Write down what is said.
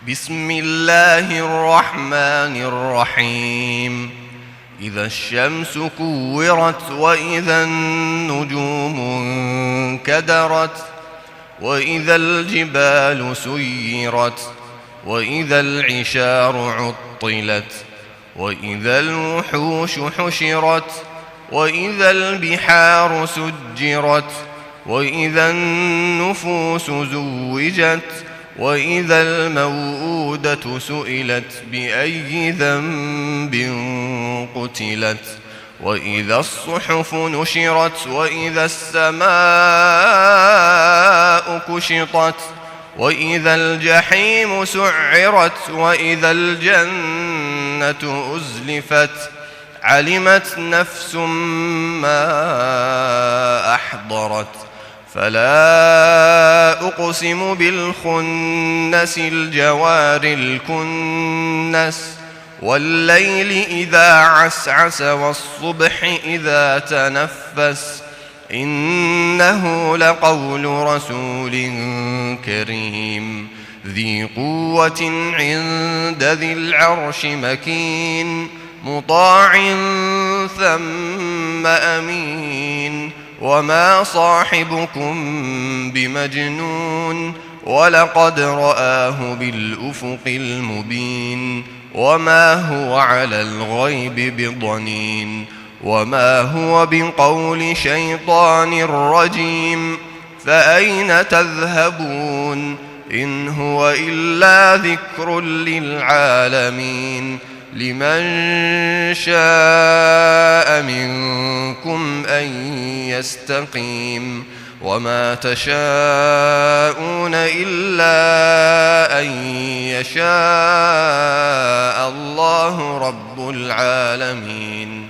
بسم الله الرحمن الرحيم. إذا الشمس كورت وإذا النجوم انكدرت وإذا الجبال سيرت وإذا العشار عطلت وإذا الوحوش حشرت وإذا البحار سجرت وإذا النفوس زوجت وإذا الموءودة سئلت بأي ذنب قتلت وإذا الصحف نشرت وإذا السماء كشطت وإذا الجحيم سعرت وإذا الجنة أزلفت علمت نفس ما أحضرت فلا أقسم بالخنس الجوار الكنس والليل إذا عسعس والصبح إذا تنفس إنه لقول رسول كريم ذي قوة عند ذي العرش مكين مطاع ثم أمين وما صاحبكم بمجنون ولقد رآه بالأفق المبين وما هو على الغيب بضنين وما هو بقول شيطان رجيم فأين تذهبون إن هو إلا ذكر للعالمين لمن شاء منكم أن يستقيم وما تشاءون إلا أن يشاء الله رب العالمين.